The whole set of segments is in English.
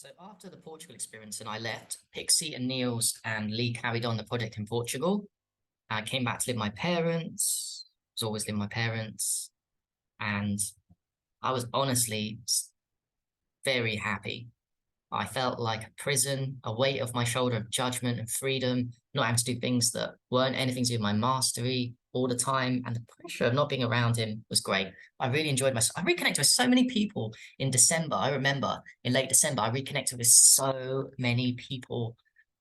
So after the Portugal experience and I left, Pixie and Niels and Lee carried on the project in Portugal. I came back to live with my parents, was always living with my parents, and I was honestly very happy. I felt like a prison, a weight off my shoulder of judgment and freedom, not having to do things that weren't anything to do with my mastery all the time. And the pressure of not being around him was great. I really enjoyed myself. I reconnected with so many people in December. I remember in late December, I reconnected with so many people.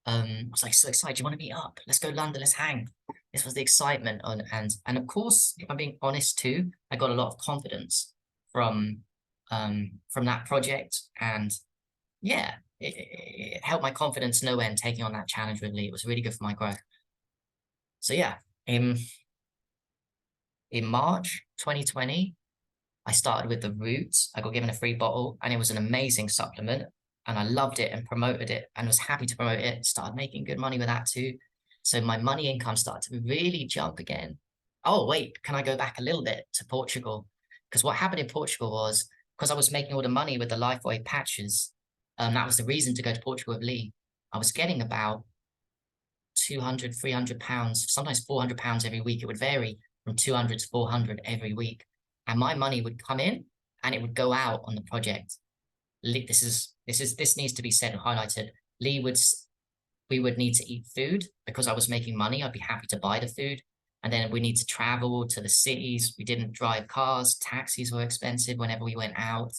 I was like so excited. Do you want to meet up? Let's go to London. Let's hang. This was the excitement. And of course, if I'm being honest too, I got a lot of confidence from that project. And yeah, it helped my confidence no end taking on that challenge with Lee. It was really good for my growth. So yeah, in March 2020, I started with the Roots. I got given a free bottle and it was an amazing supplement and I loved it and promoted it and was happy to promote it. Started making good money with that too. So my money income started to really jump again. Oh, wait, can I go back a little bit to Portugal? Because what happened in Portugal was because I was making all the money with the Lifeway patches, that was the reason to go to Portugal with Lee. I was getting about 200, 300 pounds, sometimes 400 pounds every week. It would vary from 200 to 400 every week. And my money would come in and it would go out on the project. This needs to be said and highlighted. We would need to eat food because I was making money. I'd be happy to buy the food. And then we need to travel to the cities. We didn't drive cars. Taxis were expensive whenever we went out.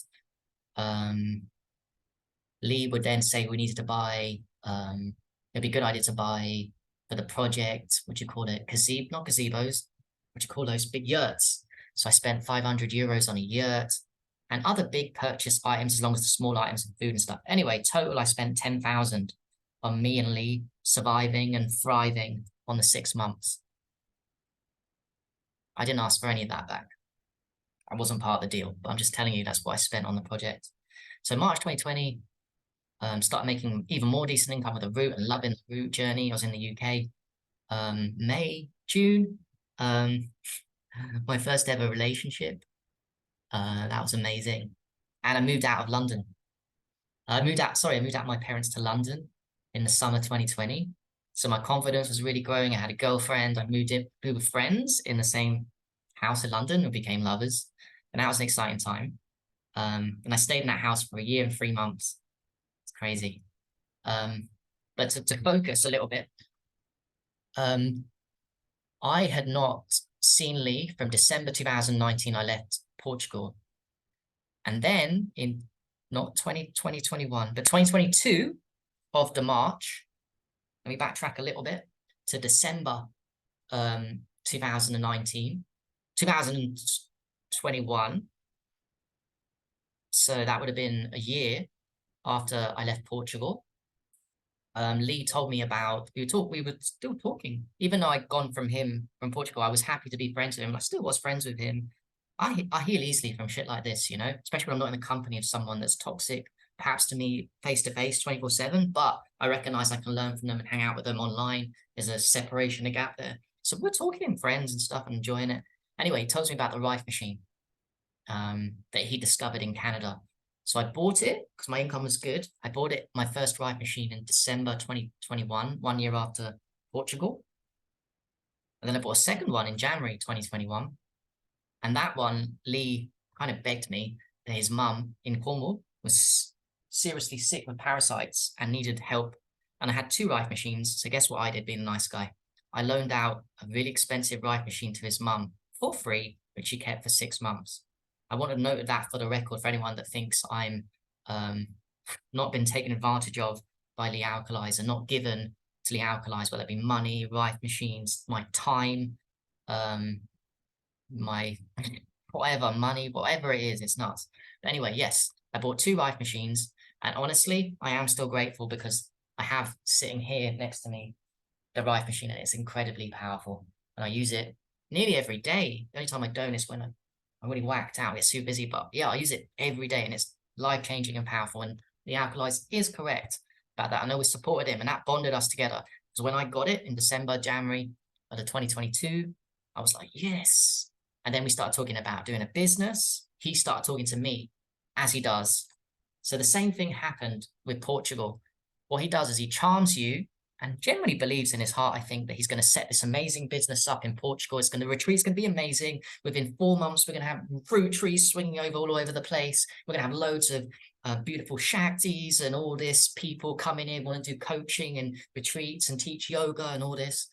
Lee would then say we needed to buy, it'd be a good idea to buy for the project, what do you call it? Not gazebos, what do you call those? Big yurts. So I spent 500 euros on a yurt and other big purchase items, as long as the small items and food and stuff. Anyway, total, I spent 10,000 on me and Lee surviving and thriving on the 6 months. I didn't ask for any of that back. I wasn't part of the deal, but I'm just telling you that's what I spent on the project. So March 2020, started making even more decent income with the Root and loving the Root journey. I was in the UK. May, June, my first ever relationship. That was amazing. And I moved out of London. I moved out with my parents to London in the summer 2020. So my confidence was really growing. I had a girlfriend. I moved with friends in the same house in London and became lovers. And that was an exciting time. And I stayed in that house for 1 year and 3 months. It's crazy. But to focus a little bit, I had not seen Lee from December 2019. I left Portugal. And then in not 2021, but 2022 of the March, let me backtrack a little bit to December 2019, 2021. So that would have been a year after I left Portugal. Lee told me about, we were still talking. Even though I'd gone from Portugal, I was happy to be friends with him. I still was friends with him. I heal easily from shit like this, you know, especially when I'm not in the company of someone that's toxic, perhaps to me face to face 24/7, but I recognize I can learn from them and hang out with them online. There's a separation, a gap there. So we're talking friends and stuff and enjoying it. Anyway, he tells me about the Rife machine that he discovered in Canada. So I bought it because my income was good. I bought my first Rife machine in December 2021, 1 year after Portugal. And then I bought a second one in January 2021. And that one, Lee kind of begged me that his mum in Cornwall was seriously sick with parasites and needed help. And I had 2 Rife machines. So guess what I did, being a nice guy? I loaned out a really expensive Rife machine to his mum for free, which she kept for 6 months. I want to note that for the record for anyone that thinks I'm not been taken advantage of by Lee Alkalise and not given to Lee Alkalise, whether it be money, Rife machines, my time, my whatever, money, whatever it is, it's nuts. But anyway, yes, I bought 2 Rife machines, and honestly, I am still grateful because I have sitting here next to me the Rife machine, and it's incredibly powerful, and I use it nearly every day. The only time I don't is when I'm really whacked out, I get super busy, but yeah, I use it every day, and it's life-changing and powerful, and the Alkalise is correct about that. I know we supported him, and that bonded us together, because when I got it in December, January of the 2022, I was like, yes. And then we started talking about doing a business. He started talking to me, as he does, So the same thing happened with Portugal. What he does is he charms you and generally believes in his heart, I think, that he's going to set this amazing business up in Portugal. The retreat's going to be amazing. Within 4 months, we're going to have fruit trees swinging all over the place. We're going to have loads of beautiful shaktis and all this, people coming in, want to do coaching and retreats and teach yoga and all this.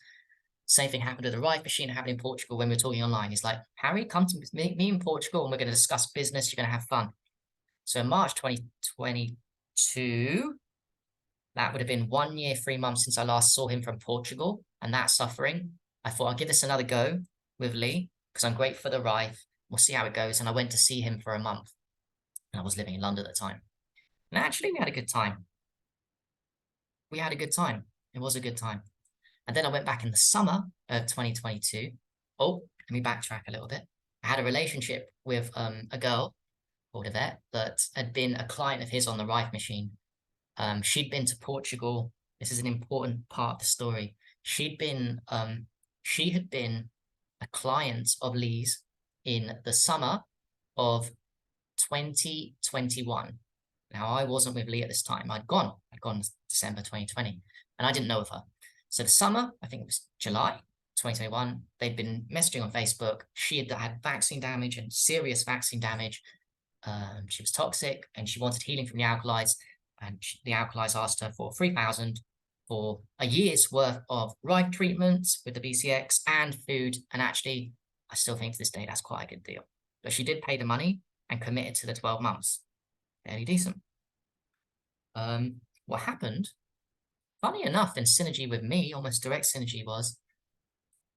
Same thing happened with the Rife Machine, happened in Portugal when we were talking online. He's like, Harry, come to me in Portugal and we're going to discuss business. You're going to have fun. So in March 2022, that would have been 1 year, 3 months since I last saw him from Portugal and that suffering. I thought I'll give this another go with Lee because I'm great for the Rife. We'll see how it goes. And I went to see him for a month. And I was living in London at the time. And actually, we had a good time. We had a good time. It was a good time. And then I went back in the summer of 2022. Oh, let me backtrack a little bit. I had a relationship with a girl called Yvette that had been a client of his on the Rife Machine. She'd been to Portugal. This is an important part of the story. She had been a client of Lee's in the summer of 2021. Now, I wasn't with Lee at this time. I'd gone December 2020, and I didn't know of her. So the summer, I think it was July 2021, they'd been messaging on Facebook. She had vaccine damage and serious vaccine damage. She was toxic and she wanted healing from the Alkalise. And the Alkalise asked her for 3,000 for a year's worth of Rife treatments with the BCX and food. And actually, I still think to this day, that's quite a good deal. But she did pay the money and committed to the 12 months. Fairly decent. What happened, funny enough, in synergy with me, almost direct synergy, was,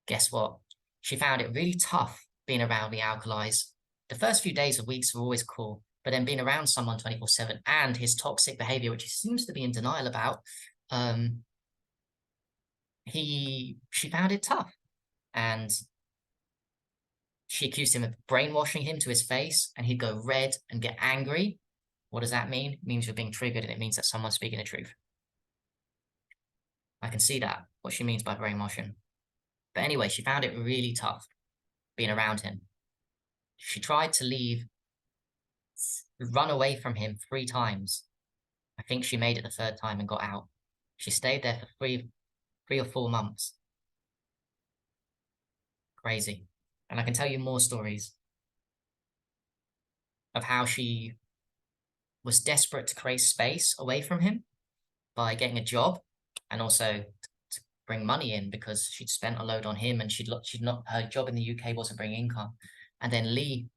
guess what? She found it really tough being around the Alkalise. The first few days or weeks were always cool, but then being around someone 24/7 and his toxic behavior, which he seems to be in denial about, she found it tough. And she accused him of brainwashing him to his face, and he'd go red and get angry. What does that mean? It means you're being triggered, and it means that someone's speaking the truth. I can see that, what she means by brainwashing. But anyway, she found it really tough being around him. She tried to leave, run away from him 3 times. I think she made it the 3rd time and got out. She stayed there for 3 or 4 months. Crazy. And I can tell you more stories of how she was desperate to create space away from him by getting a job and also to bring money in because she'd spent a load on him and her job in the UK wasn't bringing income. And then Lee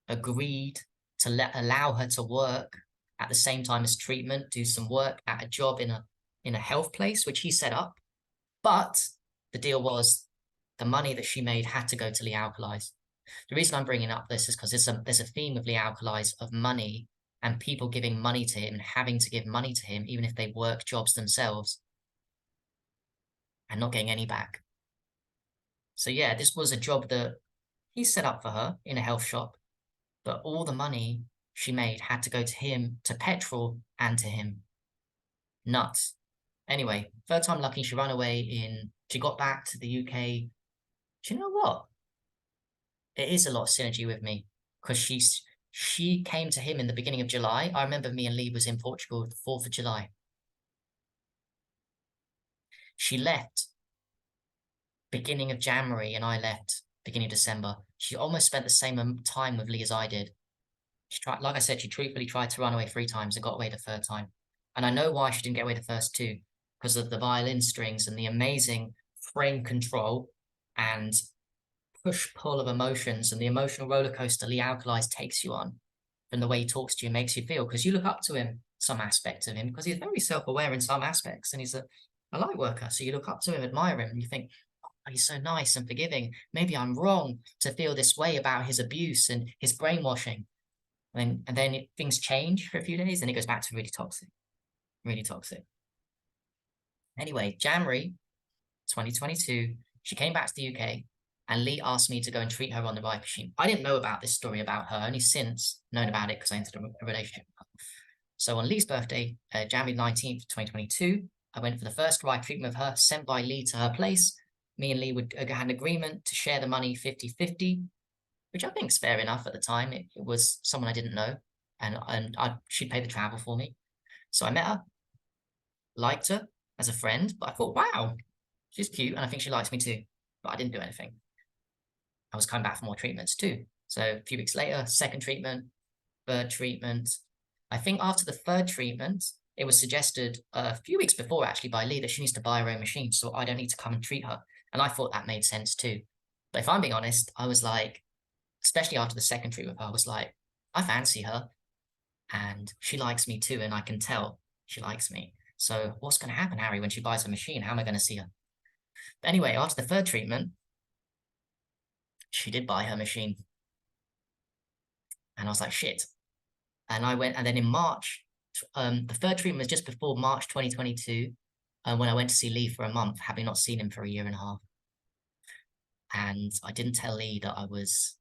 agreed to allow her to work at the same time as treatment, do some work at a job in a health place, which he set up. But the deal was the money that she made had to go to Lee Alkalise. The reason I'm bringing up this is because there's a theme with Lee Alkalise of money and people giving money to him and having to give money to him, even if they work jobs themselves and not getting any back. So yeah, this was a job that he set up for her in a health shop, but all the money she made had to go to him, to petrol and to him. Nuts. Anyway, 3rd time lucky, she ran away she got back to the UK. Do you know what? It is a lot of synergy with me because she came to him in the beginning of July. I remember me and Lee was in Portugal the 4th of July. She left beginning of January and I left beginning of December. She almost spent the same time with Lee as I did. She tried, like I said, she truthfully tried to run away 3 times and got away the 3rd time. And I know why she didn't get away the first 2, because of the violin strings and the amazing frame control and push-pull of emotions and the emotional roller coaster Lee Alkalise takes you on from the way he talks to you, makes you feel, because you look up to him, some aspects of him, because he's very self-aware in some aspects and he's a light worker. So you look up to him, admire him, and you think, oh, he's so nice and forgiving. Maybe I'm wrong to feel this way about his abuse and his brainwashing. And then things change for a few days and it goes back to really toxic. Really toxic. Anyway, January 2022, she came back to the UK and Lee asked me to go and treat her on the Rife Machine. I didn't know about this story about her, only since known about it because I entered a relationship with her. So on Lee's birthday, January 19th, 2022, I went for the first Rife treatment with her, sent by Lee to her place. Me and Lee had an agreement to share the money 50-50, which I think is fair enough at the time. It was someone I didn't know. and she'd pay the travel for me. So I met her, liked her as a friend, but I thought, wow, she's cute, and I think she likes me too. But I didn't do anything. I was coming back for more treatments too. So a few weeks later, second treatment, third treatment. I think after the third treatment, it was suggested a few weeks before actually by Lee that she needs to buy her own machine, so I don't need to come and treat her. And I thought that made sense too. But if I'm being honest, I was like, especially after the second treatment, I was like, I fancy her and she likes me too, and I can tell she likes me. So what's going to happen, Harry, when she buys a machine? How am I going to see her? But anyway, after the third treatment, she did buy her machine. And I was like, shit. And I went, and then in March, the third treatment was just before March 2022, when I went to see Lee for a month, having not seen him for a year and a half. And I didn't tell Lee that I was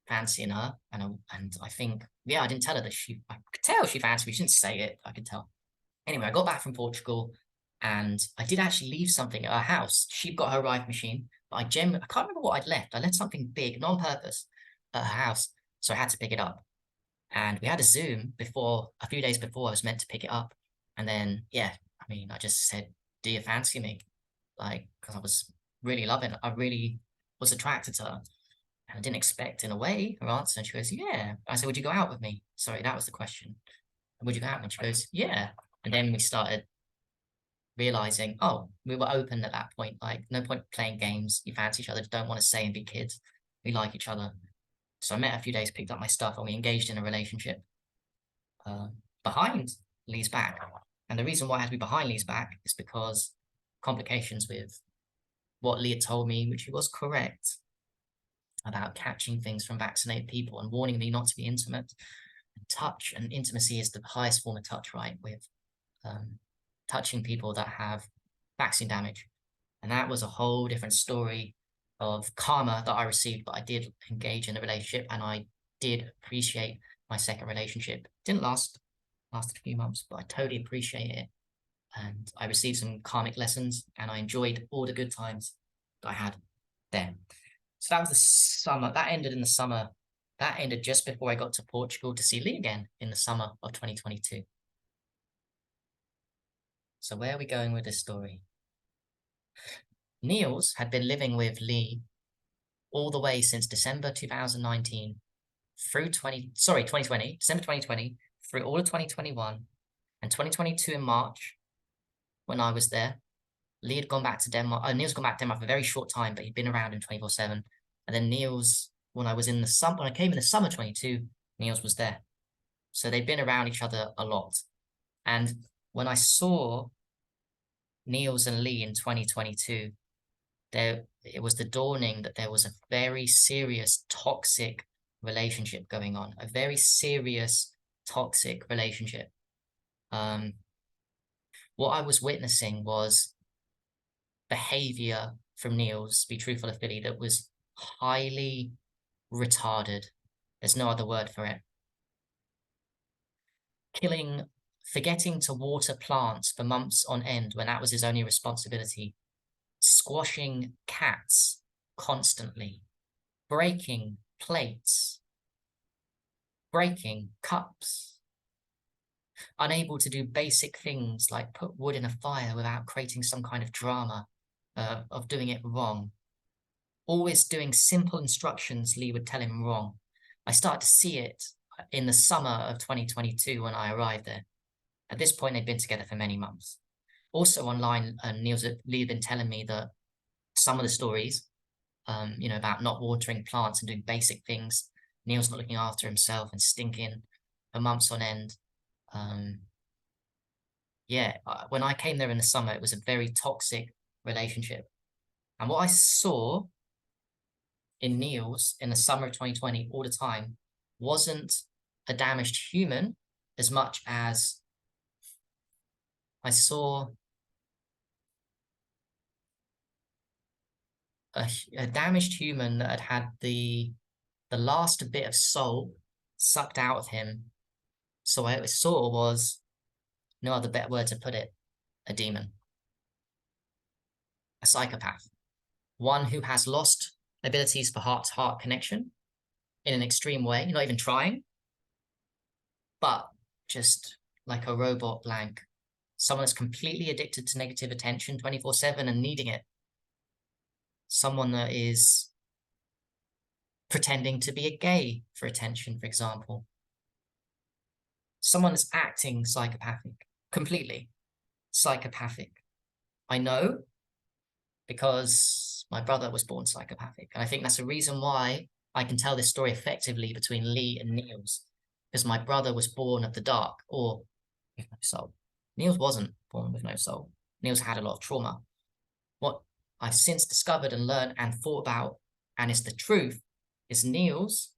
fancying her, and I think, yeah, I didn't tell her that I could tell she fancied me. She didn't say it, I could tell. Anyway, I got back from Portugal, and I did actually leave something at her house. She'd got her ride machine, but I can't remember what I'd left. I left something big, not on purpose, at her house, so I had to pick it up. And we had a Zoom a few days before I was meant to pick it up. And then, yeah, I mean, I just said, do you fancy me? Like, because I was really loving it. I really was attracted to her. And I didn't expect, in a way, her answer. And she goes, yeah. I said, would you go out with me? Sorry, that was the question. Would you go out with me? She goes, yeah. And then we started realizing, oh, we were open at that point. Like, no point playing games. You fancy each other, don't want to say and be kids. We like each other. So I met her a few days, picked up my stuff, and we engaged in a relationship behind Lee's back. And the reason why it had to be behind Lee's back is because complications with what Lee had told me, which he was correct, about catching things from vaccinated people and warning me not to be intimate. And touch and intimacy is the highest form of touch, right? With touching people that have vaccine damage. And that was a whole different story of karma that I received, but I did engage in a relationship, and I did appreciate my second relationship. Didn't lasted a few months, but I totally appreciate it. And I received some karmic lessons, and I enjoyed all the good times that I had there. So that was the summer. That ended in the summer. That ended just before I got to Portugal to see Lee again in the summer of 2022. So where are we going with this story? Niels had been living with Lee all the way since December 2019 through 2020, December 2020, through all of 2021 and 2022 in March when I was there. Lee had gone back to Denmark. Niels had gone back to Denmark for a very short time, but he'd been around him 24/7. And then Niels, when I came in the summer 22, Niels was there. So they'd been around each other a lot. And when I saw Niels and Lee in 2022, it was the dawning that there was a very serious toxic relationship going on, a very serious toxic relationship. What I was witnessing was behavior from Niels, be truthful of Philly, that was highly retarded. There's no other word for it. Forgetting to water plants for months on end when that was his only responsibility. Squashing cats constantly, breaking plates, breaking cups, unable to do basic things like put wood in a fire without creating some kind of drama of doing it wrong. Always doing simple instructions Lee would tell him wrong. I started to see it in the summer of 2022 when I arrived there. At this point, they'd been together for many months. Also online, Lee had been telling me that some of the stories, about not watering plants and doing basic things, Niels not looking after himself and stinking for months on end. When I came there in the summer, it was a very toxic relationship. And what I saw in Niels in the summer of 2020 all the time wasn't a damaged human as much as I saw a damaged human that had the last bit of soul sucked out of him. So what I saw was, no other better word to put it, a demon. A psychopath. One who has lost abilities for heart-to-heart connection in an extreme way, not even trying, but just like a robot blank. Someone that's completely addicted to negative attention 24/7 and needing it. Someone that is pretending to be a gay for attention, for example. Someone that's acting psychopathic, completely psychopathic. I know because my brother was born psychopathic. And I think that's the reason why I can tell this story effectively between Lee and Niels. Because my brother was born of the dark, or with no soul. Niels wasn't born with no soul. Niels had a lot of trauma. What I've since discovered and learned and thought about, and it's the truth, is Niels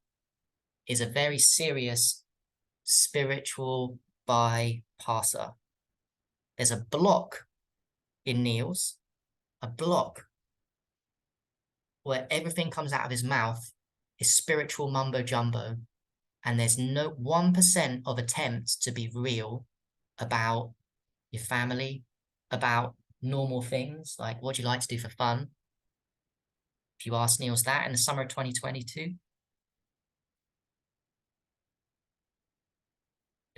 is a very serious spiritual bypasser. There's a block in Niels, a block where everything comes out of his mouth is spiritual mumbo jumbo, and there's no 1% of attempt to be real about your family, about normal things, like what do you like to do for fun? If you ask Niels that in the summer of 2022,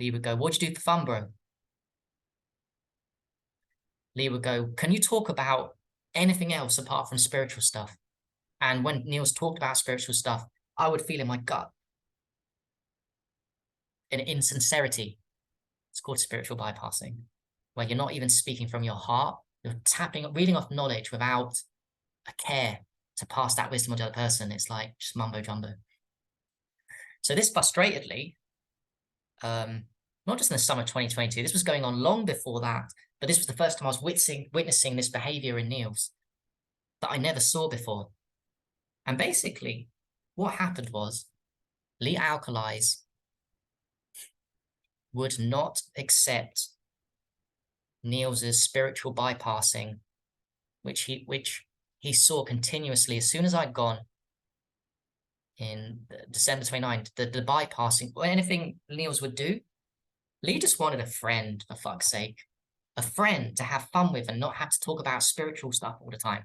Lee would go, what'd you do for fun, bro? Lee would go, can you talk about anything else apart from spiritual stuff? And when Niels talked about spiritual stuff, I would feel in my gut an insincerity. It's called spiritual bypassing, where you're not even speaking from your heart. You're reading off knowledge without a care to pass that wisdom on to the other person. It's like just mumbo jumbo. So this frustratedly, not just in the summer of 2022, this was going on long before that, but this was the first time I was witnessing this behavior in Niels that I never saw before. And basically, what happened was Lee Alkalise would not accept Niels's spiritual bypassing, which he saw continuously as soon as I'd gone in December 29th, the bypassing, or anything Niels would do. Lee just wanted a friend, for fuck's sake. A friend to have fun with and not have to talk about spiritual stuff all the time.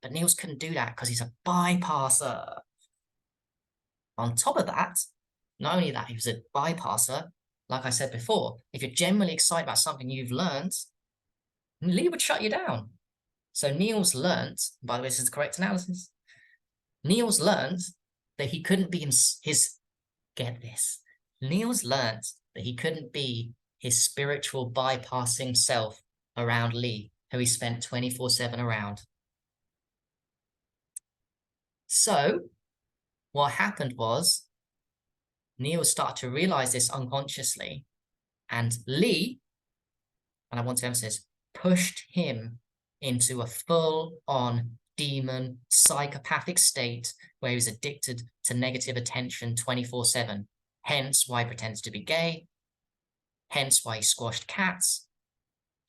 But Niels couldn't do that because he's a bypasser. On top of that, not only that, he was a bypasser. Like I said before, if you're genuinely excited about something you've learned, Lee would shut you down. So Niels learned, by the way, this is the correct analysis. Niels learned that he couldn't be get this. Niels learned that he couldn't be his spiritual bypassing self around Lee, who he spent 24/7 around. So what happened was Niels started to realize this unconsciously, and Lee, and I want to emphasize, pushed him into a full-on demon psychopathic state where he was addicted to negative attention 24/7. Hence why he pretended to be gay, hence why he squashed cats,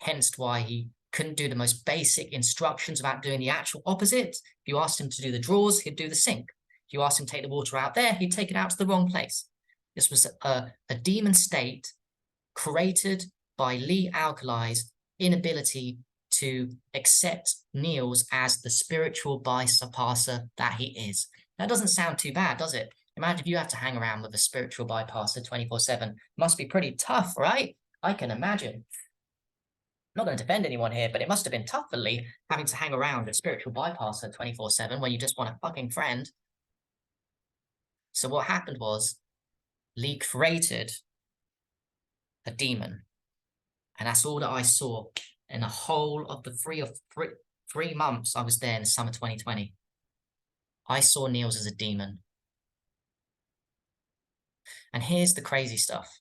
hence why he couldn't do the most basic instructions about doing the actual opposite. If you asked him to do the drawers, he'd do the sink. If you asked him to take the water out there, he'd take it out to the wrong place. This was a demon state created by Lee Alkalise's inability to accept Niels as the spiritual bypasser that he is. That doesn't sound too bad, does it? Imagine if you have to hang around with a spiritual bypasser 24/7. Must be pretty tough, right? I can imagine. I'm not going to defend anyone here, but it must have been tough for Lee having to hang around a spiritual bypasser 24/7 when you just want a fucking friend. So what happened was Lee created a demon. And that's all that I saw in the whole of the three months I was there in the summer 2020. I saw Niels as a demon. And here's the crazy stuff.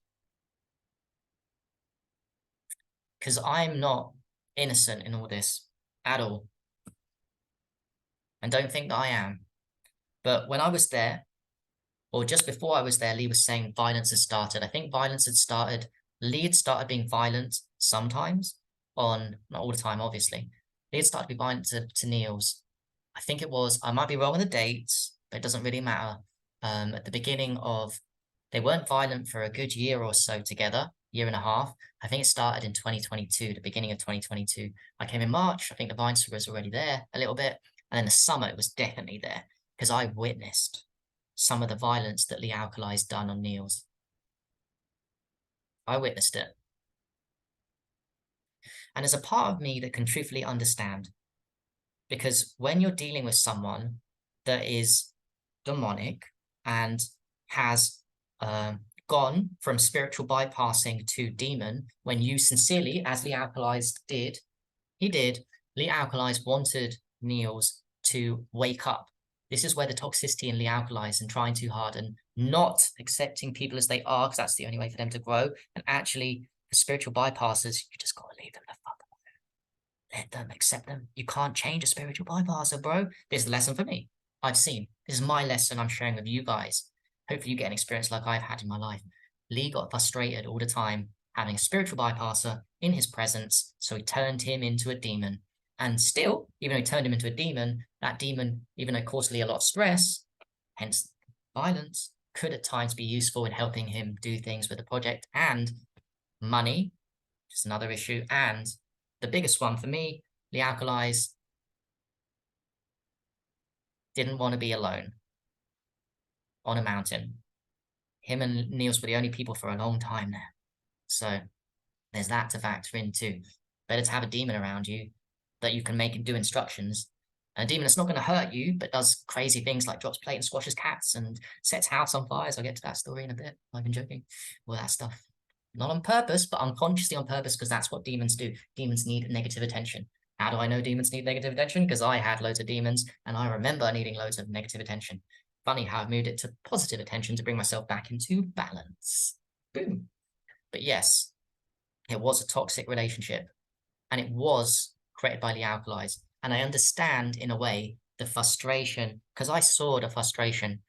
Because I'm not innocent in all this at all. And don't think that I am. But when I was there, or just before I was there, Lee was saying violence had started. I think violence had started. Lee had started being violent sometimes, not all the time, obviously. Lee had started to be violent to Niels. I think it was, I might be wrong on the dates, but it doesn't really matter. At the beginning of, they weren't violent for a good year or so together, year and a half. I think it started in 2022, the beginning of 2022. I came in March, I think the violence was already there a little bit. And then the summer, it was definitely there because I witnessed some of the violence that Lee Alkalise done on Niels. I witnessed it. And there's a part of me that can truthfully understand. Because when you're dealing with someone that is demonic and has gone from spiritual bypassing to demon, when you sincerely, as Lee Alkalise did, Lee Alkalise wanted Niels to wake up. This is where the toxicity in Lee Alkalise and trying too hard and not accepting people as they are, because that's the only way for them to grow. And actually, the spiritual bypassers, you just got to leave them the fuck alone. Let them, accept them. You can't change a spiritual bypasser, bro. This is the lesson for me. I've seen. This is my lesson I'm sharing with you guys. Hopefully you get an experience like I've had in my life. Lee got frustrated all the time having a spiritual bypasser in his presence, so he turned him into a demon. And still, even though he turned him into a demon, that demon, even though it caused Lee a lot of stress, hence violence, could at times be useful in helping him do things with the project. And money, which is another issue. And the biggest one for me, Lee Alkalise didn't want to be alone on a mountain. Him and Niels were the only people for a long time there. So there's that to factor in too. Better to have a demon around you that you can make and do instructions. And a demon that's not going to hurt you, but does crazy things like drops plate and squashes cats and sets house on fires. I'll get to that story in a bit. I've been joking. All that stuff. Not on purpose, but unconsciously on purpose, because that's what demons do. Demons need negative attention. How do I know demons need negative attention? Because I had loads of demons, and I remember needing loads of negative attention. Funny how I've moved it to positive attention to bring myself back into balance. Boom. But yes, it was a toxic relationship, and it was created by the Alkalise. And I understand, in a way, the frustration, because I saw the frustration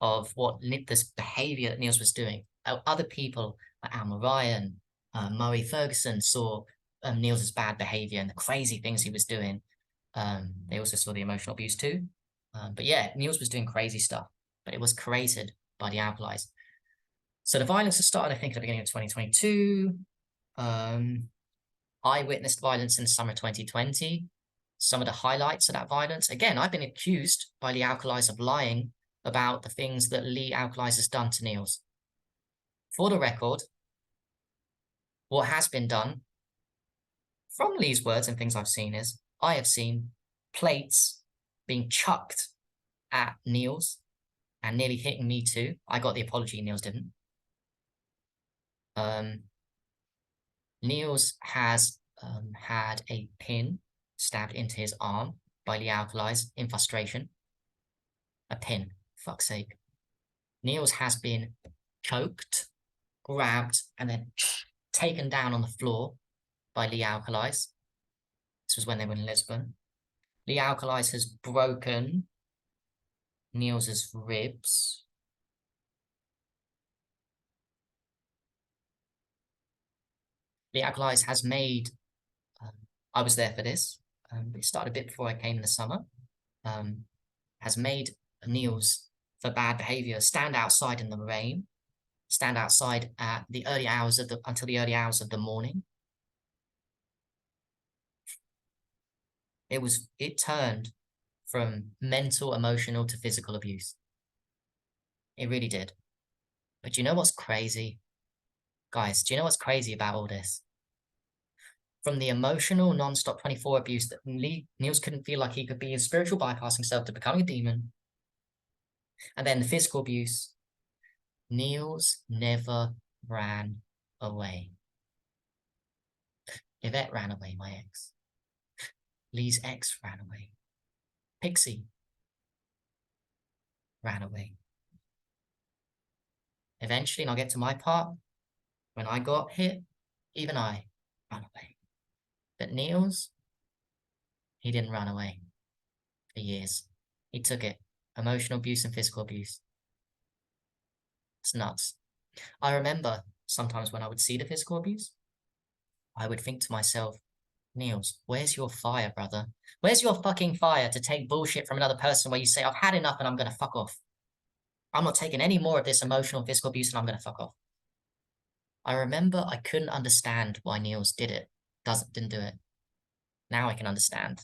of what this behavior that Niels was doing. Other people, like Al Ryan, Murray Ferguson, saw Niels's bad behavior and the crazy things he was doing. They also saw the emotional abuse too. But yeah, Niels was doing crazy stuff, but it was created by the Alkalise. So the violence has started, I think, at the beginning of 2022. I witnessed violence in the summer 2020. Some of the highlights of that violence. Again, I've been accused by Lee Alkalise of lying about the things that Lee Alkalise has done to Niels. For the record, what has been done, from Lee's words and things I've seen, is I have seen plates being chucked at Niels and nearly hitting me too. I got the apology, Niels didn't. Niels has had a pin stabbed into his arm by Lee Alkalise in frustration. A pin, fuck's sake. Niels has been choked, grabbed, and then taken down on the floor by Lee Alkalise. This was when they were in Lisbon. Lee Alkalise has broken Niels's ribs. Lee Alkalise has made, I was there for this, it started a bit before I came in the summer, has made Niels, for bad behavior, stand outside in the rain, stand outside at the early hours of until the early hours of the morning. It turned from mental, emotional to physical abuse. It really did. But do you know what's crazy? Guys, do you know what's crazy about all this? From the emotional, non-stop 24 abuse that Niels couldn't feel like he could be his spiritual bypassing self to becoming a demon, and then the physical abuse, Niels never ran away. Yvette ran away, my ex. Lee's ex ran away. Pixie ran away. Eventually, and I'll get to my part, when I got hit, even I ran away. But Niels, he didn't run away for years. He took it. Emotional abuse and physical abuse. It's nuts. I remember sometimes when I would see the physical abuse, I would think to myself, Niels, where's your fire, brother? Where's your fucking fire to take bullshit from another person where you say, I've had enough and I'm going to fuck off. I'm not taking any more of this emotional and physical abuse and I'm going to fuck off. I remember I couldn't understand why Niels did it. Didn't do it. Now I can understand.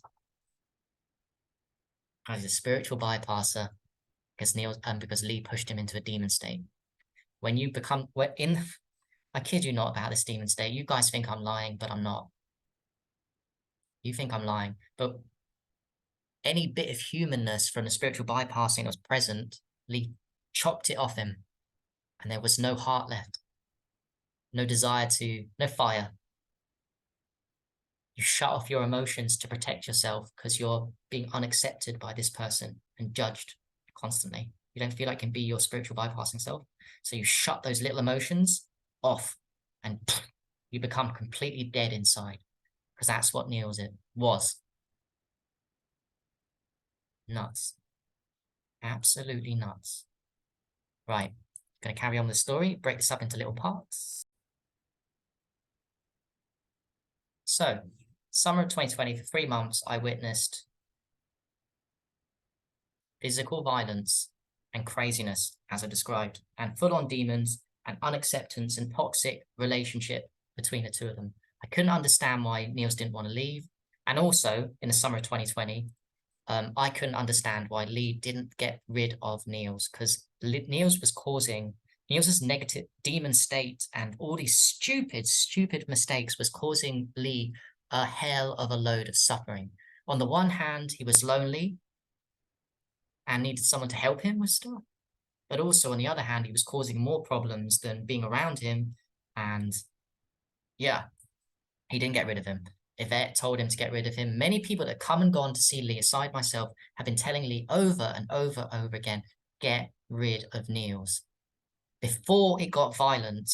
He's a spiritual bypasser because Lee pushed him into a demon state. When you become, I I kid you not about this demon state. You guys think I'm lying, but I'm not. You think I'm lying, but any bit of humanness from the spiritual bypassing that was present, Lee chopped it off him, and there was no heart left, no desire to, no fire. You shut off your emotions to protect yourself because you're being unaccepted by this person and judged constantly. You don't feel like you can be your spiritual bypassing self. So you shut those little emotions off and you become completely dead inside, because that's what Neil's it was. Nuts. Absolutely nuts. Right. Going to carry on with the story, break this up into little parts. So, summer of 2020, for 3 months, I witnessed physical violence and craziness, as I described, and full-on demons and unacceptance and toxic relationship between the two of them. I couldn't understand why Niels didn't want to leave. And also, in the summer of 2020, I couldn't understand why Lee didn't get rid of Niels, because Niels was causing Niels's negative demon state and all these stupid mistakes was causing Lee a hell of a load of suffering. On the one hand, he was lonely and needed someone to help him with stuff. But also, on the other hand, he was causing more problems than being around him. And yeah, he didn't get rid of him. Yvette told him to get rid of him. Many people that come and gone to see Lee, aside myself, have been telling Lee over and over again, get rid of Niels. Before it got violent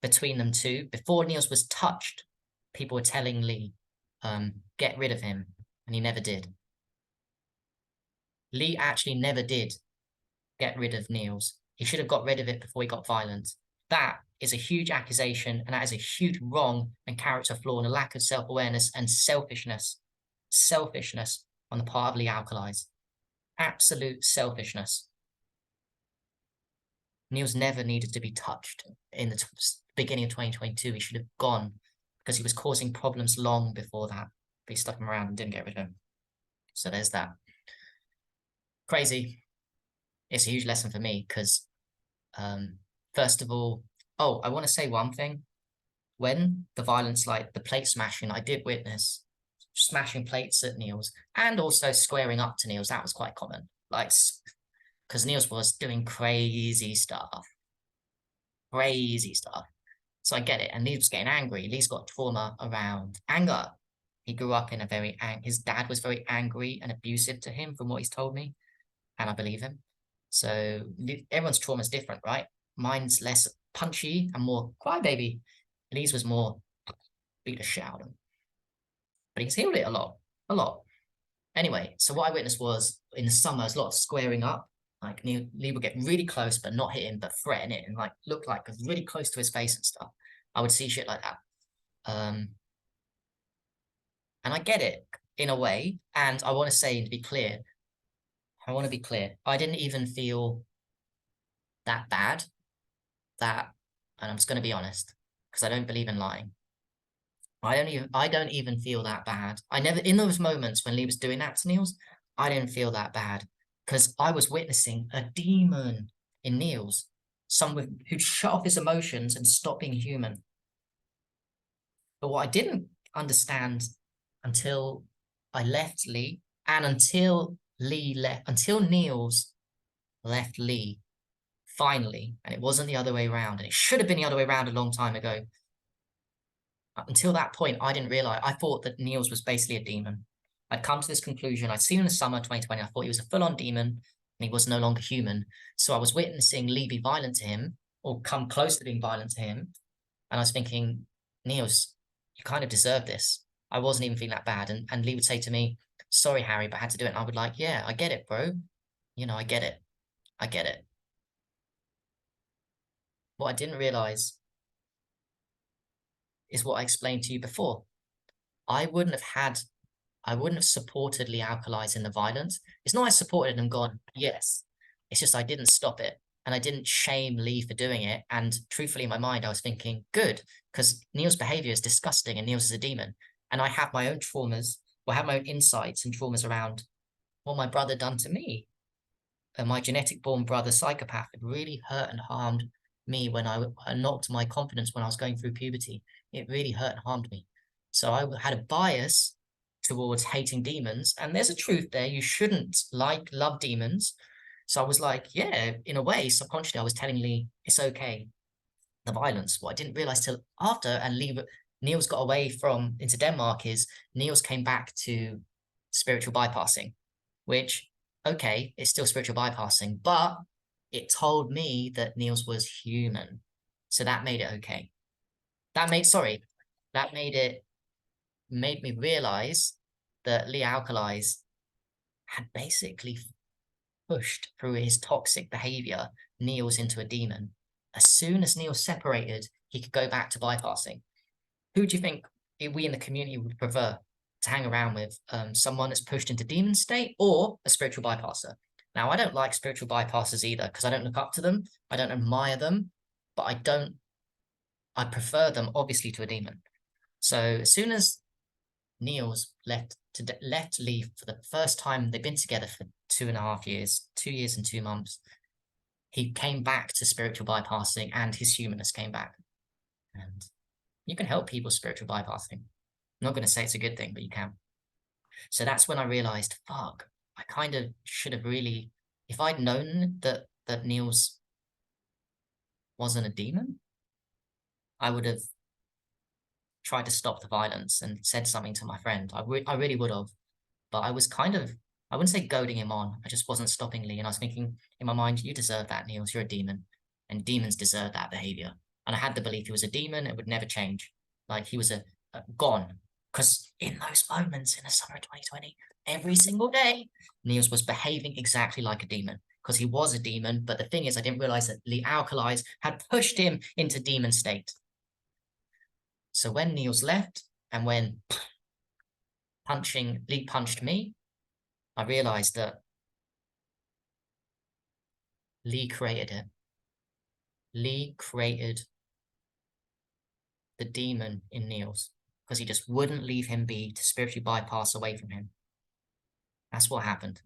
between them two, before Niels was touched, people were telling Lee, get rid of him. And he never did. Lee actually never did get rid of Niels. He should have got rid of it before he got violent. That is a huge accusation, and that is a huge wrong and character flaw and a lack of self-awareness and selfishness on the part of Lee Alkalise. Absolute selfishness. Niels never needed to be touched in the beginning of 2022. He should have gone because he was causing problems long before that. But he stuck him around and didn't get rid of him. So there's that. Crazy. It's a huge lesson for me because, first of all, I want to say one thing. When the violence, like the plate smashing, I did witness smashing plates at Niels and also squaring up to Niels. That was quite common. Like, because Niels was doing crazy stuff. So I get it. And Lee's was getting angry. Lee's got trauma around anger. He grew up in a very, his dad was very angry and abusive to him from what he's told me. And I believe him. So everyone's trauma is different, right? Mine's less punchy and more crybaby. Lee's was more beat the shit out of him. But he's healed it a lot. Anyway, so what I witnessed was in the summer, there's a lot of squaring up. Like Lee would get really close, but not hit him, but threaten it and like look like really close to his face and stuff. I would see shit like that. And I get it in a way. And I want to say, to be clear, I didn't even feel that bad. And I'm just going to be honest, because I don't believe in lying. I don't even feel that bad. I never, in those moments when Lee was doing that to Niels, I didn't feel that bad because I was witnessing a demon in Niels, someone who'd shut off his emotions and stopped being human. But what I didn't understand until I left Lee and until Niels left Lee, finally, and it wasn't the other way around, and it should have been the other way around a long time ago. Until that point, I didn't realize. I thought that Niels was basically a demon. I'd come to this conclusion. I'd seen him in the summer 2020. I thought he was a full-on demon and he was no longer human. So I was witnessing Lee be violent to him or come close to being violent to him. And I was thinking, Niels, you kind of deserve this. I wasn't even feeling that bad. And Lee would say to me, sorry, Harry, but I had to do it. And I would like, yeah, I get it, bro. You know, I get it. What I didn't realize is what I explained to you before. I wouldn't have supported Lee Alkalise in the violence. It's not I supported and gone, yes. It's just I didn't stop it. And I didn't shame Lee for doing it. And truthfully, in my mind, I was thinking, good, because Neil's behavior is disgusting and Neil's is a demon. And I have my own traumas, or have my own insights and traumas around what my brother done to me. And my genetic born brother, psychopath, had really hurt and harmed me when I knocked my confidence when I was going through puberty. It really hurt and harmed me. So I had a bias towards hating demons, and there's a truth there. You shouldn't love demons. So I was like, yeah, in a way, subconsciously, I was telling Lee it's okay, the violence. What I didn't realize till after, and Niels got away from into Denmark, is Niels came back to spiritual bypassing, which, okay, it's still spiritual bypassing, but it told me that Niels was human. So that made it okay. That made me realize that Lee Alkalise had basically pushed through his toxic behavior Niels into a demon. As soon as Niels separated, he could go back to bypassing. Who do you think we in the community would prefer to hang around with? Someone that's pushed into demon state or a spiritual bypasser? Now, I don't like spiritual bypassers either because I don't look up to them. I don't admire them, but I prefer them obviously to a demon. So as soon as Niels left Lee for the first time, they've been together for 2.5 years, 2 years and 2 months. He came back to spiritual bypassing and his humanness came back. And you can help people spiritual bypassing. I'm not going to say it's a good thing, but you can. So that's when I realized, fuck, I kind of should have really, if I'd known that Niels wasn't a demon, I would have tried to stop the violence and said something to my friend. I really would have. But I was kind of, I wouldn't say goading him on. I just wasn't stopping Lee. And I was thinking in my mind, you deserve that, Niels. You're a demon. And demons deserve that behavior. And I had the belief he was a demon. It would never change. Like he was a gone. Because in those moments in the summer of 2020, every single day, Niels was behaving exactly like a demon. Because he was a demon. But the thing is, I didn't realize that Lee Alkalise had pushed him into demon state. So when Niels left and when Lee punched me, I realized that Lee created it. Lee created the demon in Niels because he just wouldn't leave him be to spiritually bypass away from him. That's what happened.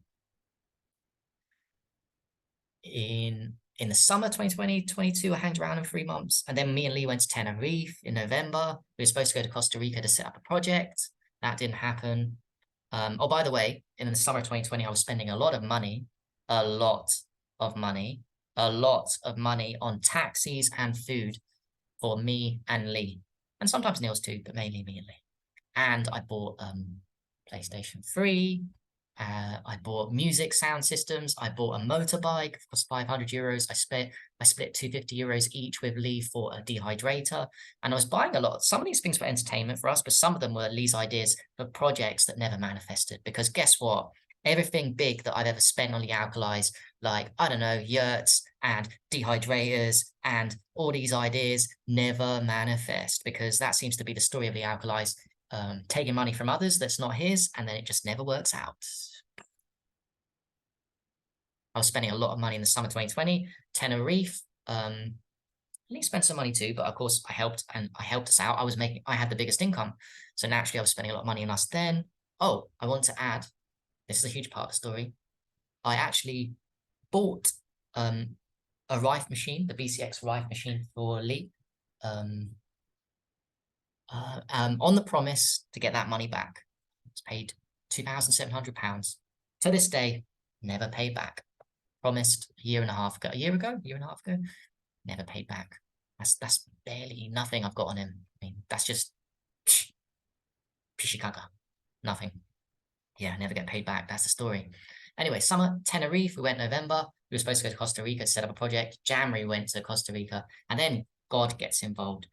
In the summer 2022, I hanged around in 3 months. And then me and Lee went to Tenerife in November. We were supposed to go to Costa Rica to set up a project. That didn't happen. Oh, by the way, in the summer of 2020, I was spending a lot of money on taxis and food for me and Lee. And sometimes Niels too, but mainly me and Lee. And I bought PlayStation 3. I bought music sound systems. I bought a motorbike, it cost €500. I split €250 each with Lee for a dehydrator. And I was buying a lot. Some of these things were entertainment for us, but some of them were Lee's ideas for projects that never manifested. Because guess what? Everything big that I've ever spent on the Alkalise, like, I don't know, yurts and dehydrators and all these ideas never manifest because that seems to be the story of the Alkalise. Taking money from others that's not his, and then it just never works out. I was spending a lot of money in the summer 2020. Tenerife, Lee spent some money too, but of course I helped us out. I had the biggest income. So naturally I was spending a lot of money on us then. Oh, I want to add, this is a huge part of the story. I actually bought a Rife machine, the BCX Rife machine for Lee. On the promise to get that money back. It's paid £2,700. To this day, never paid back. Promised a year and a half ago, never paid back. That's barely nothing I've got on him. I mean, that's just pishikaga, nothing. Yeah, never get paid back. That's the story. Anyway, summer, Tenerife, we went November. We were supposed to go to Costa Rica to set up a project. January, we went to Costa Rica, and then God gets involved.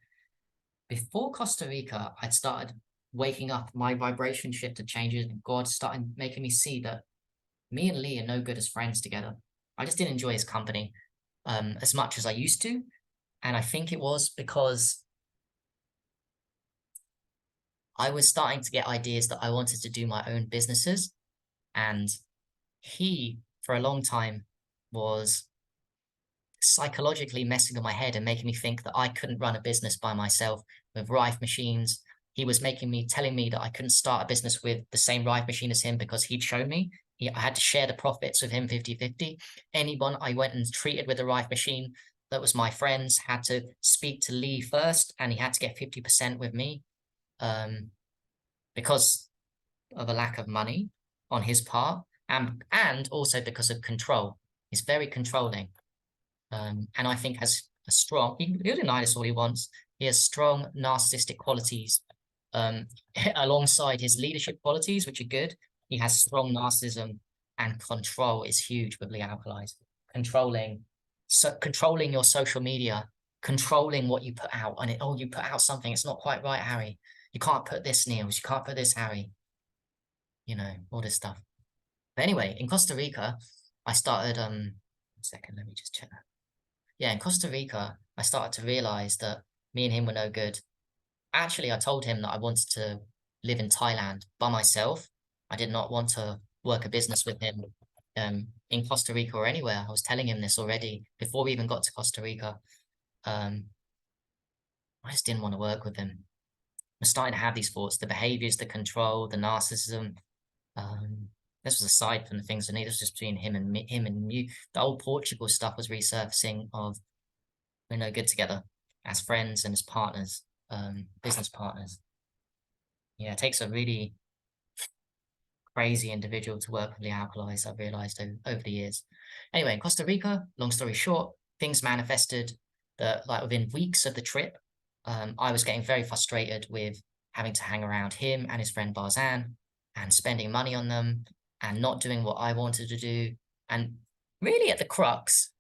Before Costa Rica, I'd started waking up, my vibration shifted changes, and God started making me see that me and Lee are no good as friends together. I just didn't enjoy his company as much as I used to. And I think it was because I was starting to get ideas that I wanted to do my own businesses. And he, for a long time, was psychologically messing with my head and making me think that I couldn't run a business by myself with Rife machines. He was telling me that I couldn't start a business with the same Rife machine as him because he'd shown me. I had to share the profits with him 50-50. Anyone I went and treated with a Rife machine, that was my friends had to speak to Lee first, and he had to get 50% with me, because of a lack of money on his part, and also because of control. He's very controlling, and I think has a strong. He'll deny this all he wants. He has strong narcissistic qualities, alongside his leadership qualities, which are good. He has strong narcissism, and control is huge with Lee Alkalise. Controlling your social media, controlling what you put out. And oh, you put out something, it's not quite right, Harry. You can't put this, Niels. You can't put this, Harry. You know, all this stuff. But anyway, in Costa Rica, I started, one second, let me just check that. Yeah, in Costa Rica, I started to realize that me and him were no good. Actually, I told him that I wanted to live in Thailand by myself. I did not want to work a business with him, in Costa Rica or anywhere. I was telling him this already before we even got to Costa Rica. I just didn't want to work with him. I'm starting to have these thoughts, the behaviors, the control, the narcissism. This was aside from the things I need. This was just between him and me, The old Portugal stuff was resurfacing of we're no good together as friends and as partners, business partners. Yeah, it takes a really crazy individual to work with the Alkalise, I've realized over the years. Anyway, in Costa Rica, long story short, things manifested that like within weeks of the trip, I was getting very frustrated with having to hang around him and his friend Barzan and spending money on them and not doing what I wanted to do. And really at the crux,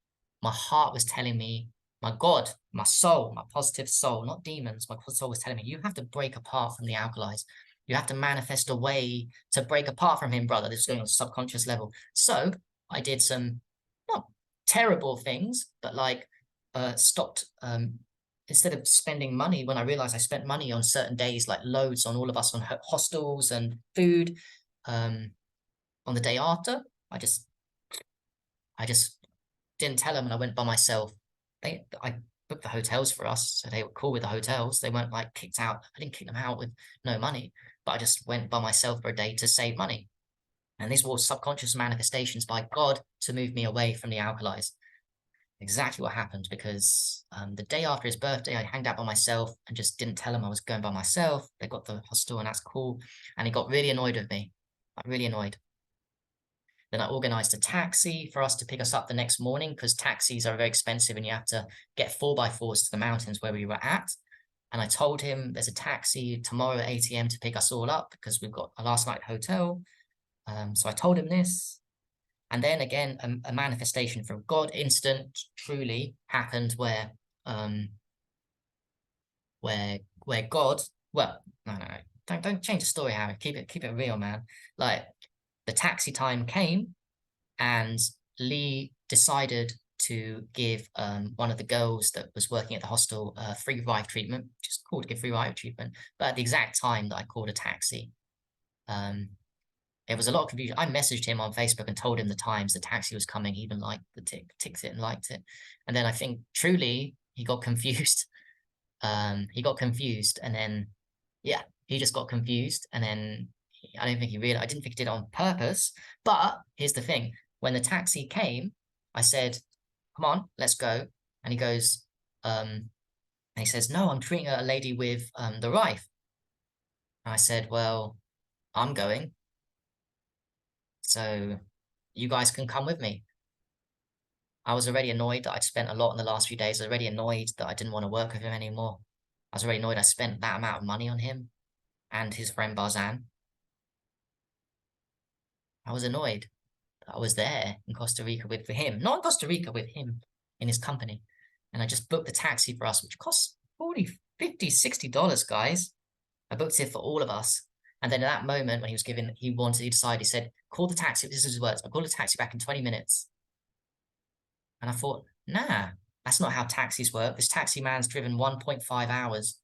my heart was telling me, my God, my soul, my positive soul, not demons, my soul was telling me, you have to break apart from the Alkalise. You have to manifest a way to break apart from him, brother. This is going on a subconscious level. So I did some not terrible things, but like stopped, instead of spending money, when I realized I spent money on certain days, like loads on all of us on hostels and food, on the day after, I just didn't tell them, and I went by myself. I booked the hotels for us, so they were cool with the hotels. They weren't like kicked out. I didn't kick them out with no money, but I just went by myself for a day to save money. And these were subconscious manifestations by God to move me away from the Alkalise. Exactly what happened, because the day after his birthday, I hanged out by myself and just didn't tell him I was going by myself. They got the hostel, and that's cool. And he got really annoyed with me, like really annoyed. Then I organized a taxi for us to pick us up the next morning, because taxis are very expensive and you have to get 4x4s to the mountains where we were at. And I told him there's a taxi tomorrow at 8 AM to pick us all up because we've got a last night hotel. So I told him this. And then again, a manifestation from God instant truly happened where God, well, no, don't change the story, Harry. Keep it real, man. Like the taxi time came, and Lee decided to give one of the girls that was working at the hostel free ride treatment, just called to give free ride treatment. But at the exact time that I called a taxi, there was a lot of confusion. I messaged him on Facebook and told him the times the taxi was coming. He even liked the ticked it and liked it. And then I think truly he got confused. He got confused, and then yeah, he just got confused, and then I don't think he realized. I didn't think he did it on purpose. But here's the thing: when the taxi came, I said, "Come on, let's go." And he goes, and he says, "No, I'm treating a lady with the Rife." And I said, "Well, I'm going, so you guys can come with me." I was already annoyed that I'd spent a lot in the last few days. I was already annoyed that I didn't want to work with him anymore. I was already annoyed I spent that amount of money on him and his friend Barzan. I was annoyed that I was there in Costa Rica with him, not in Costa Rica with him in his company. And I just booked the taxi for us, which costs $40, $50, $60, guys. I booked it for all of us. And then at that moment when he decided, he said, call the taxi. This is his words. I'll call the taxi back in 20 minutes. And I thought, nah, that's not how taxis work. This taxi man's driven 1.5 hours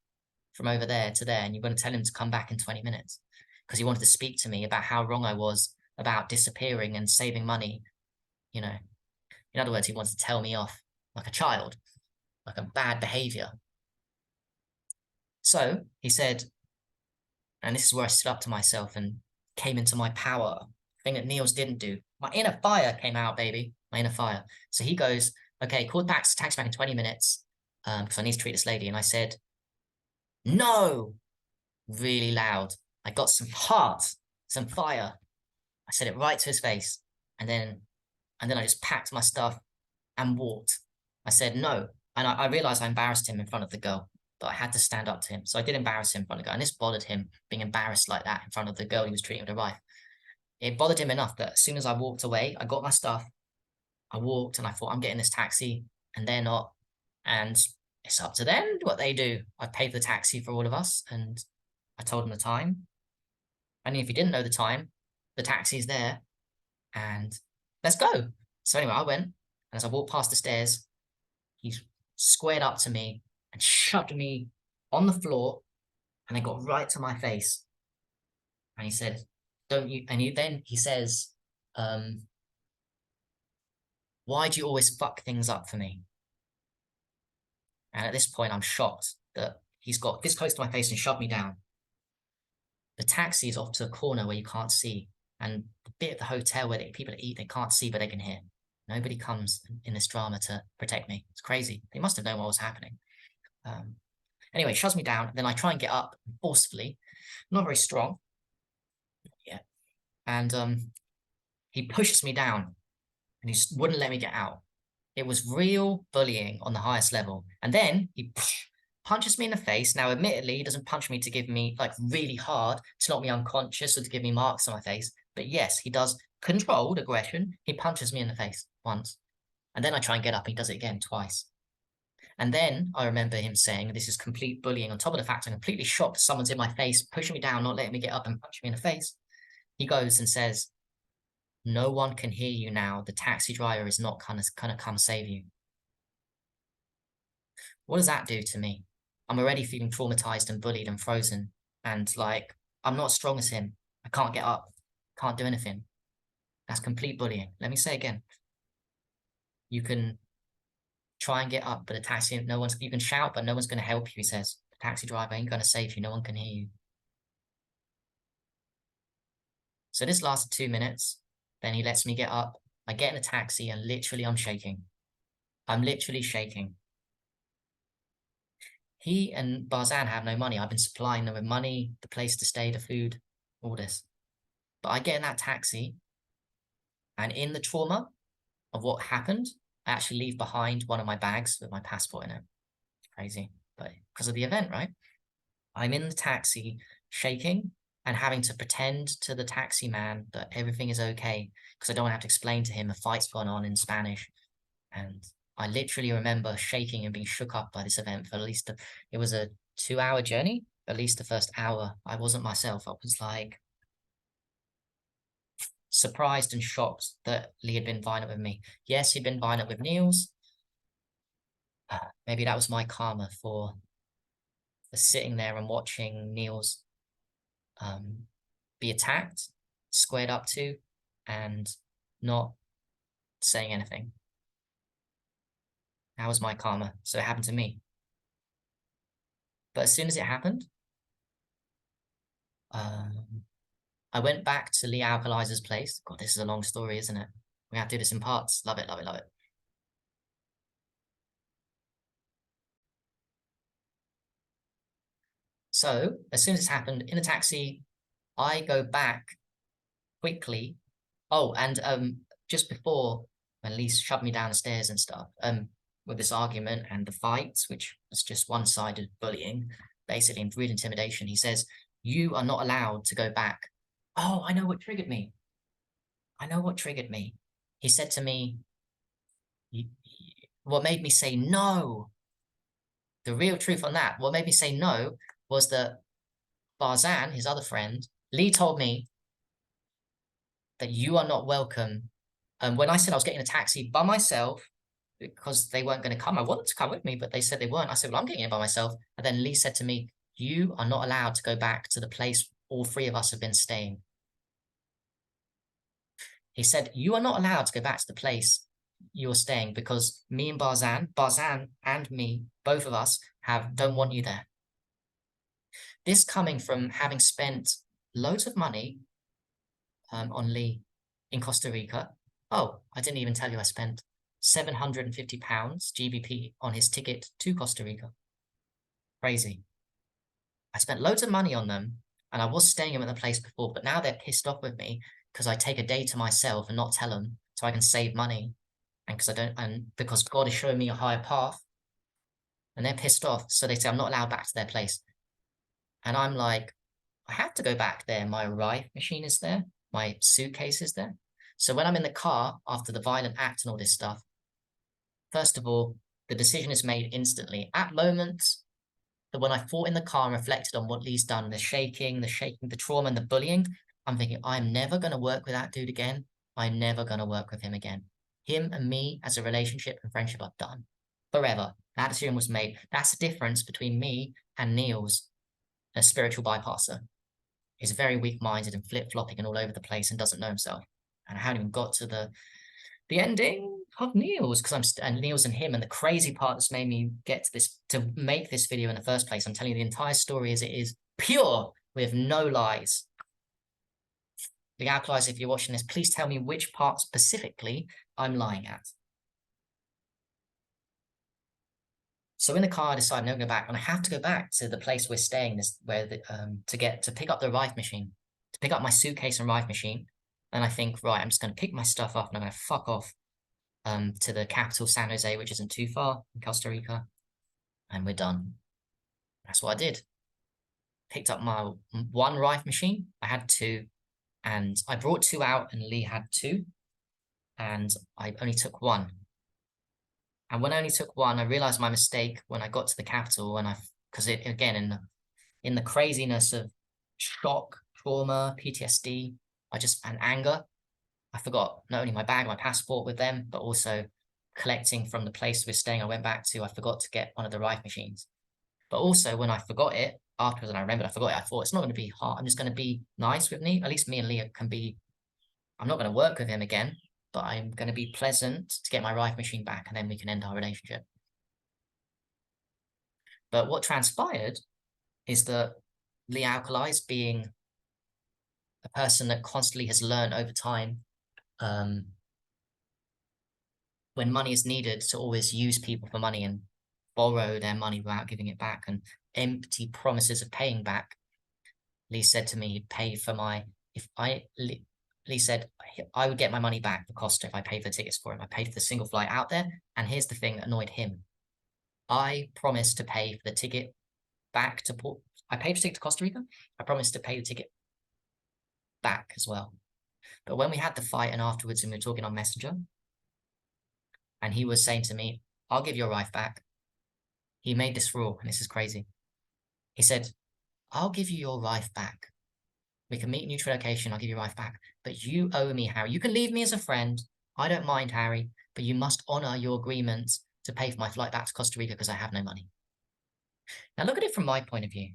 from over there to there, and you're going to tell him to come back in 20 minutes because he wanted to speak to me about how wrong I was about disappearing and saving money. You know, in other words, he wanted to tell me off like a child, like a bad behavior. So he said, and this is where I stood up to myself and came into my power, thing that Niels didn't do. My inner fire came out, baby, my inner fire. So he goes, okay, called taxi back in 20 minutes because I need to treat this lady. And I said, no, really loud. I got some heart, some fire. I said it right to his face. And then I just packed my stuff and walked. I said no. And I realized I embarrassed him in front of the girl, but I had to stand up to him. So I did embarrass him in front of the girl. And this bothered him, being embarrassed like that in front of the girl he was treating with a wife. It bothered him enough that as soon as I walked away, I got my stuff. I walked and I thought, I'm getting this taxi, and they're not. And it's up to them what they do. I paid the taxi for all of us, and I told him the time. And if he didn't know the time, the taxi's there, and let's go. So anyway, I went, and as I walked past the stairs, he squared up to me and shoved me on the floor, and they got right to my face. And he said, don't you, and then he says, why do you always fuck things up for me? And at this point, I'm shocked that he's got this close to my face and shoved me down. The taxi is off to a corner where you can't see, and the bit of the hotel where people eat, they can't see, but they can hear. Nobody comes in this drama to protect me. It's crazy. They must have known what was happening. Anyway, shoves me down. Then I try and get up forcefully. Not very strong. Yeah. And he pushes me down and he just wouldn't let me get out. It was real bullying on the highest level. And then he punches me in the face. Now, admittedly, he doesn't punch me to give me like really hard to knock me unconscious or to give me marks on my face. But yes, he does controlled aggression. He punches me in the face once. And then I try and get up. He does it again twice. And then I remember him saying, this is complete bullying. On top of the fact I'm completely shocked someone's in my face, pushing me down, not letting me get up and punching me in the face. He goes and says, no one can hear you now. The taxi driver is not gonna come save you. What does that do to me? I'm already feeling traumatized and bullied and frozen. And like, I'm not as strong as him. I can't get up. Can't do anything. That's complete bullying. Let me say again. You can try and get up, but the taxi, you can shout, but no one's going to help you, he says. The taxi driver ain't going to save you. No one can hear you. So this lasted 2 minutes. Then he lets me get up. I get in a taxi and literally I'm shaking. I'm literally shaking. He and Barzan have no money. I've been supplying them with money, the place to stay, the food, all this. But I get in that taxi, and in the trauma of what happened, I actually leave behind one of my bags with my passport in it. It's crazy, but because of the event, right? I'm in the taxi, shaking and having to pretend to the taxi man that everything is okay because I don't want to have to explain to him a fight's gone on in Spanish. And I literally remember shaking and being shook up by this event for at least, it was a 2-hour journey. At least the first hour, I wasn't myself. I was like surprised and shocked that Lee had been violent with me. Yes, he'd been violent with Niels. Maybe that was my karma for sitting there and watching Niels be attacked, squared up to, and not saying anything. That was my karma. So it happened to me. But as soon as it happened, I went back to Lee Alkalise's place. God, this is a long story, isn't it? We have to do this in parts. Love it, love it, love it. So as soon as it's happened, in a taxi, I go back quickly. Oh, and just before when Lee shoved me down the stairs and stuff, with this argument and the fights, which was just one-sided bullying, basically, and real intimidation, he says, you are not allowed to go back. Oh, I know what triggered me. I know what triggered me. He said to me, what made me say no, the real truth on that, what made me say no was that Barzan, his other friend, Lee told me that you are not welcome. And when I said I was getting a taxi by myself, because they weren't going to come, I wanted to come with me, but they said they weren't. I said, well, I'm getting it by myself. And then Lee said to me, you are not allowed to go back to the place all three of us have been staying. He said, you are not allowed to go back to the place you're staying because me and Barzan and me, both of us don't want you there. This coming from having spent loads of money on Lee in Costa Rica. Oh, I didn't even tell you I spent £750 GBP on his ticket to Costa Rica. Crazy. I spent loads of money on them, and I was staying them at the place before, but now they're pissed off with me because I take a day to myself and not tell them so I can save money. And because God is showing me a higher path, and they're pissed off. So they say I'm not allowed back to their place. And I'm like, I have to go back there. My arrive machine is there. My suitcase is there. So when I'm in the car after the violent act and all this stuff, first of all, the decision is made instantly. At moments, that when I thought in the car and reflected on what Lee's done, the shaking, the trauma and the bullying, I'm thinking, I'm never going to work with that dude again. I'm never going to work with him again. Him and me as a relationship and friendship are done. Forever. That decision was made. That's the difference between me and Niels, a spiritual bypasser. He's very weak-minded and flip-flopping and all over the place and doesn't know himself. And I haven't even got to the ending of Niels, and Niels and him, and the crazy part that's made me get to this, to make this video in the first place. I'm telling you the entire story as it is, pure, with no lies. The Alkalise, if you're watching this, please tell me which part specifically I'm lying at. So in the car, I decide I'm going to go back, and I have to go back to the place we're staying, to pick up the arrive machine, to pick up my suitcase and arrive machine. And I think, right, I'm just going to pick my stuff up and I'm going to fuck off to the capital, San Jose, which isn't too far in Costa Rica, and we're done. That's what I did. Picked up my one arrive machine. I had two, and I brought two out, and Lee had two, and I only took one. And when I only took one, I realized my mistake when I got to the capital, and because again, in the craziness of shock, trauma, PTSD, and anger, I forgot not only my bag, my passport with them, but also collecting from the place we're staying. I went back to, I forgot to get one of the arrive machines. But also when I forgot it, afterwards, and I remembered I forgot it, I thought it's not going to be hard. I'm just going to be nice with me. At least me and Leah can be, I'm not going to work with him again, but I'm going to be pleasant to get my arrive machine back, and then we can end our relationship. But what transpired is that Lee Alkalise, being a person that constantly has learned over time, when money is needed, to always use people for money and borrow their money without giving it back, and empty promises of paying back. Lee said to me, pay for my, Lee said I would get my money back for Costa if I paid for the tickets for him. I paid for the single flight out there. And here's the thing that annoyed him. I promised to pay for the ticket back to Port. I paid for the ticket to Costa Rica. I promised to pay the ticket back as well. But when we had the fight and afterwards, and we were talking on Messenger, and he was saying to me, I'll give your wife back. He made this rule, and this is crazy. He said, I'll give you your wife back. We can meet neutral location, I'll give you your wife back. But you owe me, Harry. You can leave me as a friend. I don't mind, Harry, but you must honor your agreement to pay for my flight back to Costa Rica because I have no money. Now look at it from my point of view.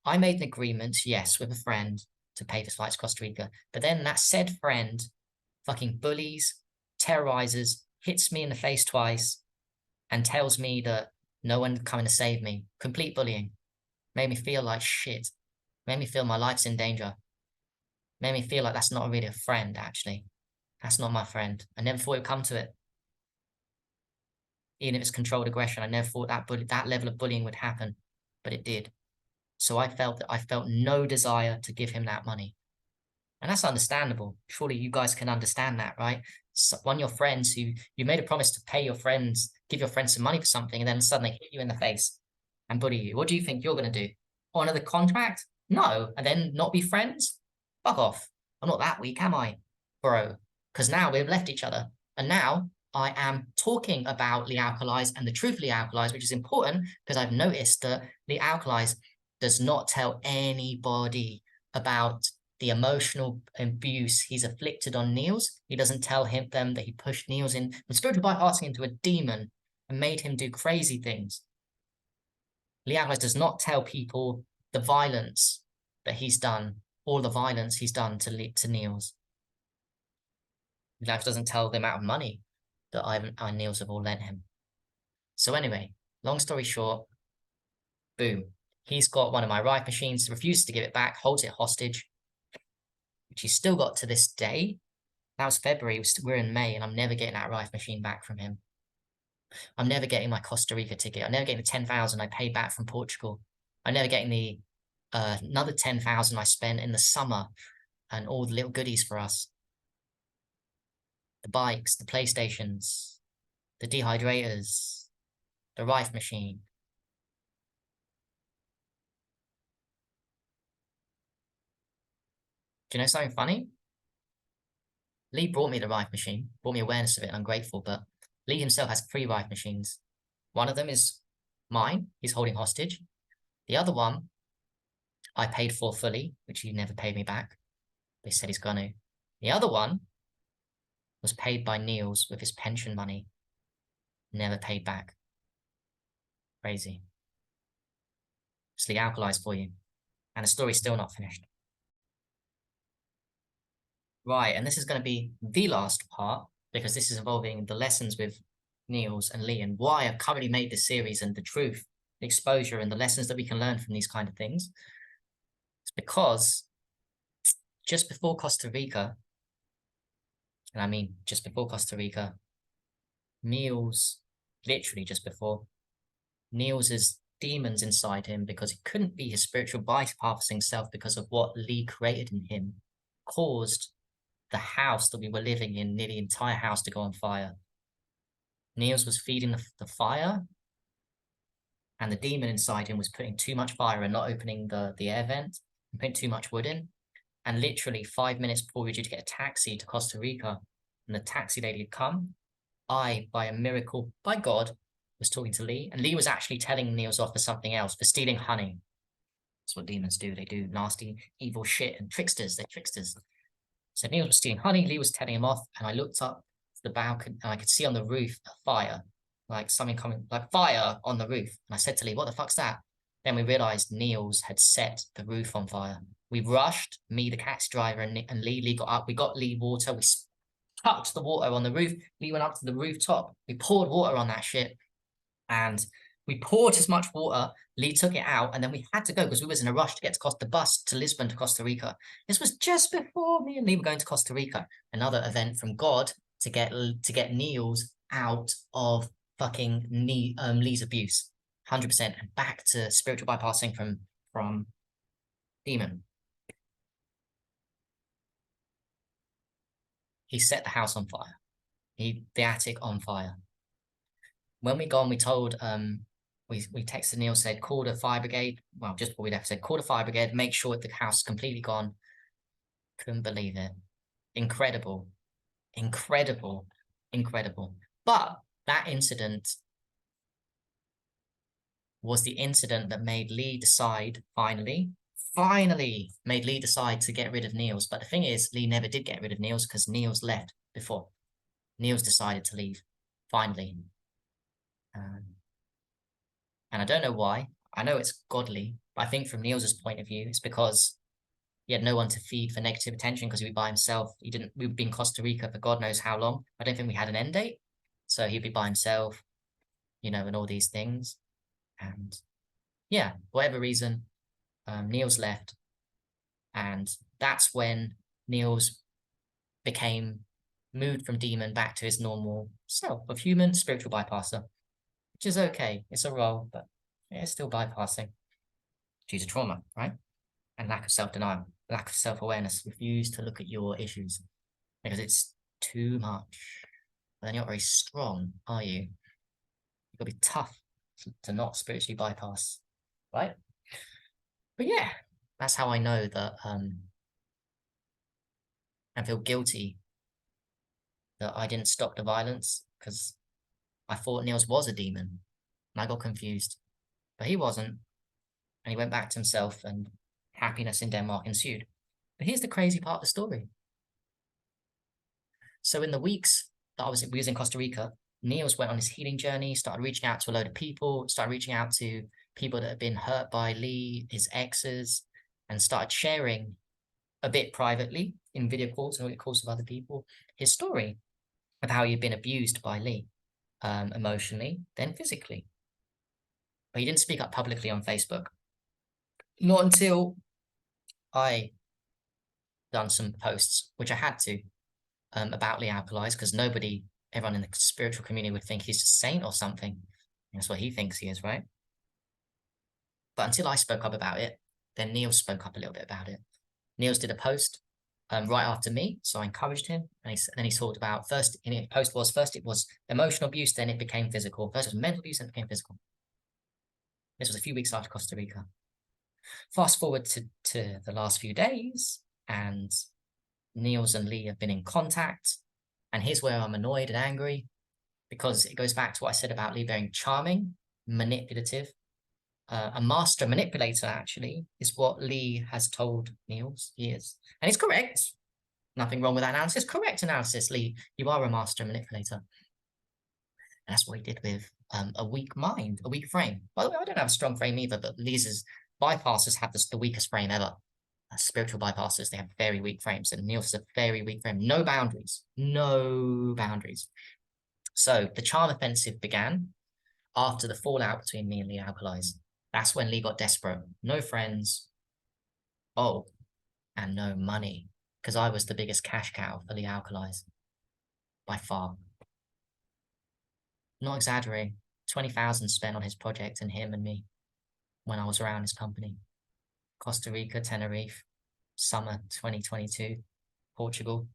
I made an agreement, yes, with a friend to pay for flights to Costa Rica, but then that said friend fucking bullies, terrorizes, hits me in the face twice, and tells me that no one's coming to save me. Complete bullying. Made me feel like shit. Made me feel my life's in danger. Made me feel like that's not really a friend, actually. That's not my friend. I never thought it would come to it. Even if it's controlled aggression, I never thought that level of bullying would happen, but it did. So I felt no desire to give him that money. And that's understandable. Surely you guys can understand that, right? So one of your friends who you made a promise to pay your friends, give your friends some money for something, and then suddenly hit you in the face and bully you. What do you think you're going to do? Honor the contract? No. And then not be friends? Fuck off. I'm not that weak, am I, bro? Because now we've left each other. And now I am talking about the Alkalise and the truth of the Alkalise, which is important because I've noticed that the Alkalise does not tell anybody about the emotional abuse he's afflicted on Niels. He doesn't tell them that he pushed Niels in, from spiritual bypassing into a demon and made him do crazy things. Lee Alkalise does not tell people the violence that he's done, all the violence he's done to Niels. Lee Alkalise doesn't tell the amount of money that I and Niels have all lent him. So anyway, long story short, boom. He's got one of my rifle machines, refuses to give it back, holds it hostage, which he's still got to this day. That was February. We're in May, and I'm never getting that Rife machine back from him. I'm never getting my Costa Rica ticket. I'm never getting the 10,000 I paid back from Portugal. I'm never getting the another 10,000 I spent in the summer and all the little goodies for us. The bikes, the PlayStations, the dehydrators, the Rife machine. Do you know something funny? Lee brought me the Rife machine, brought me awareness of it, and I'm grateful, but Lee himself has 3 Rife machines. One of them is mine, he's holding hostage. The other one, I paid for fully, which he never paid me back. They said he's gonna. The other one was paid by Niels with his pension money. Never paid back. Crazy. It's the Alkalise for you. And the story's still not finished. Right, and this is going to be the last part, because this is involving the lessons with Niels and Lee, and why I've currently made this series, and the truth, the exposure, and the lessons that we can learn from these kind of things. It's because just before Costa Rica, and I mean just before Costa Rica, Niels, literally just before, Niels's demons inside him, because he couldn't be his spiritual bypassing self because of what Lee created in him, caused the house that we were living in, near the entire house, to go on fire. Niels was feeding the fire, and the demon inside him was putting too much fire and not opening the air vent, and putting too much wood in. And literally 5 minutes before we were due to get a taxi to Costa Rica, and the taxi lady had come, I, by a miracle, by God, was talking to Lee, and Lee was actually telling Niels off for something else, for stealing honey. That's what demons do. They do nasty, evil shit, and tricksters. They're tricksters. So Niels was stealing honey, Lee was telling him off, and I looked up to the balcony, and I could see on the roof a fire, like something coming, like fire on the roof. And I said to Lee, what the fuck's that? Then we realized Niels had set the roof on fire. We rushed, me, the taxi driver, and Lee. Lee got up. We got Lee water. We touched the water on the roof. Lee went up to the rooftop. We poured water on that shit. And we poured as much water. Lee took it out, and then we had to go because we was in a rush to get to the bus to Lisbon to Costa Rica. This was just before me and Lee were going to Costa Rica. Another event from God to get Niels out of fucking Lee's abuse, 100%, and back to spiritual bypassing from demon. He set the house on fire. The attic on fire. When we gone, we told we texted Neil, said call the fire brigade. Well, just before we left, said call the fire brigade, make sure the house is completely gone. Couldn't believe it. Incredible, incredible, incredible. But that incident was the incident that made Lee decide, finally made Lee decide to get rid of Niels. But the thing is, Lee never did get rid of Niels because Niels left before. Niels decided to leave, finally. And I don't know why. I know it's godly, but I think from Niels's point of view, it's because he had no one to feed for negative attention because he was by himself. We'd been in Costa Rica for God knows how long. I don't think we had an end date. So he'd be by himself, you know, and all these things. And yeah, whatever reason, Niels left. And that's when Niels moved from demon back to his normal self of human spiritual bypasser, which is okay. It's a role, but it's still bypassing due to trauma, right? And lack of self-denial, lack of self-awareness. Refuse to look at your issues because it's too much. But then you're not very strong, are you? You've got to be tough to not spiritually bypass, right? But yeah, that's how I know that I feel guilty that I didn't stop the violence because I thought Niels was a demon and I got confused, but he wasn't. And he went back to himself and happiness in Denmark ensued. But here's the crazy part of the story. So in the weeks that we was in Costa Rica, Niels went on his healing journey, started reaching out to a load of people, started reaching out to people that had been hurt by Lee, his exes, and started sharing a bit privately in video calls and audio calls with other people, his story of how he'd been abused by Lee, emotionally, then physically. But he didn't speak up publicly on Facebook. Not until I done some posts, which I had to. about Lee Alkalise, because everyone in the spiritual community would think he's a saint or something. That's what he thinks he is, right? But until I spoke up about it, then Niels spoke up a little bit about it. Niels did a post right after me, so I encouraged him, and then he talked about first it was emotional abuse, then it became physical. First it was mental abuse, then it became physical. This was a few weeks after Costa Rica. Fast forward to the last few days, and Niels and Lee have been in contact, and here's where I'm annoyed and angry, because it goes back to what I said about Lee being charming, manipulative. A master manipulator, actually, is what Lee has told Niels he is. And it's correct. Nothing wrong with that analysis. Correct analysis, Lee. You are a master manipulator. And that's what he did with a weak mind, a weak frame. By the way, I don't have a strong frame either, but Lee's bypassers have the weakest frame ever. Spiritual bypassers, they have very weak frames, and Niels has a very weak frame. No boundaries. No boundaries. So the charm offensive began after the fallout between me and Lee Alkalise. That's when Lee got desperate. No friends. Oh, and no money. Because I was the biggest cash cow for Lee Alkalise. By far. Not exaggerating. 20,000 spent on his project and him and me when I was around his company. Costa Rica, Tenerife, summer 2022. Portugal,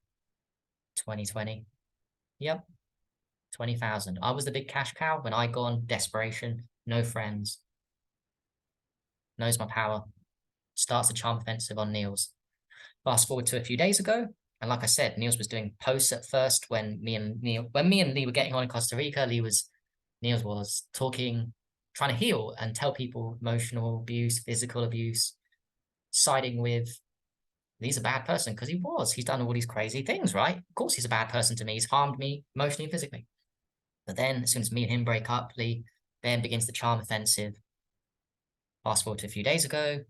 2020. Yep. 20,000. I was the big cash cow. When I gone, desperation, no friends. Knows my power, starts a charm offensive on Niels. Fast forward to a few days ago, and like I said, Niels was doing posts at first when me and Lee were getting on in Costa Rica. Niels was talking, trying to heal and tell people emotional abuse, physical abuse, siding with Lee's a bad person, because he's done all these crazy things, right? Of course he's a bad person to me. He's harmed me emotionally and physically. But then as soon as me and him break up, Lee then begins the charm offensive. Fast forward to a few days ago,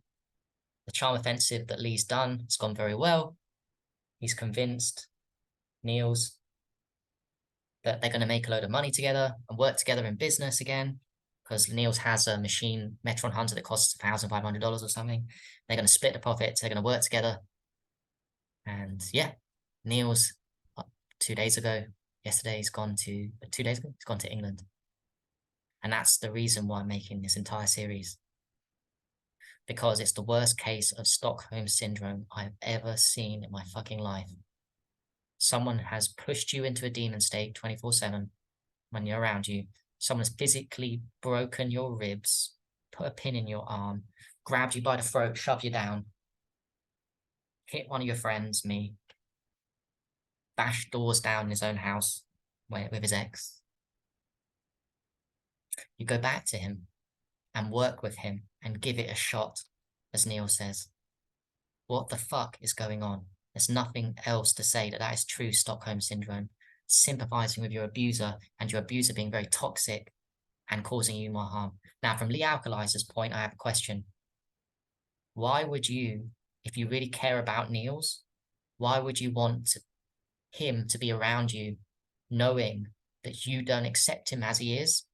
the charm offensive that Lee's done has gone very well. He's convinced Niels that they're going to make a load of money together and work together in business again, because Niels has a machine, Metron Hunter, that costs $1,500 or something. They're going to split the profits. They're going to work together. And yeah, Niels, 2 days ago, he's gone to England. And that's the reason why I'm making this entire series. Because it's the worst case of Stockholm Syndrome I've ever seen in my fucking life. Someone has pushed you into a demon state 24/7 when you're around you. Someone's physically broken your ribs, put a pin in your arm, grabbed you by the throat, shoved you down, hit one of your friends, me, bashed doors down in his own house with his ex. You go back to him and work with him and give it a shot, as Neil says. What the fuck is going on? There's nothing else to say that is true Stockholm Syndrome. Sympathizing with your abuser and your abuser being very toxic and causing you more harm. Now, from Lee Alkalise's point, I have a question. Why would you, if you really care about Niels, why would you want him to be around you knowing that you don't accept him as he is,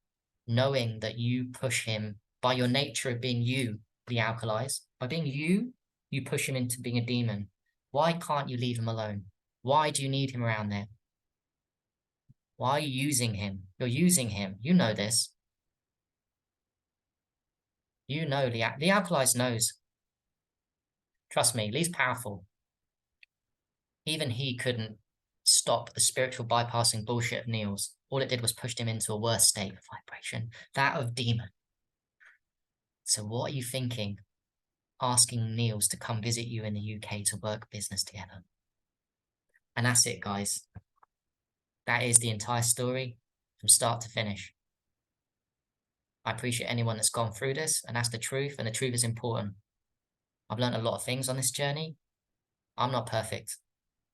knowing that you push him by your nature of being you, Lee Alkalise, by being you, you push him into being a demon. Why can't you leave him alone? Why do you need him around there? Why are you using him? You're using him. You know this. You know Lee Alkalise knows. Trust me, Lee's powerful. Even he couldn't stop the spiritual bypassing bullshit of Niels. All it did was push him into a worse state of vibration, that of demon. So what are you thinking? Asking Niels to come visit you in the UK to work business together. And that's it, guys. That is the entire story from start to finish. I appreciate anyone that's gone through this, and that's the truth, and the truth is important. I've learned a lot of things on this journey. I'm not perfect,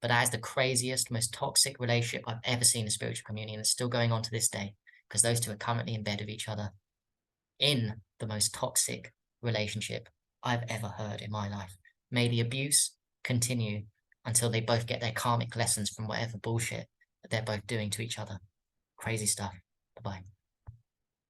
but that is the craziest, most toxic relationship I've ever seen in the spiritual community, and it's still going on to this day, because those two are currently in bed with each other in the most toxic relationship I've ever heard in my life. May the abuse continue until they both get their karmic lessons from whatever bullshit that they're both doing to each other. Crazy stuff. Bye-bye.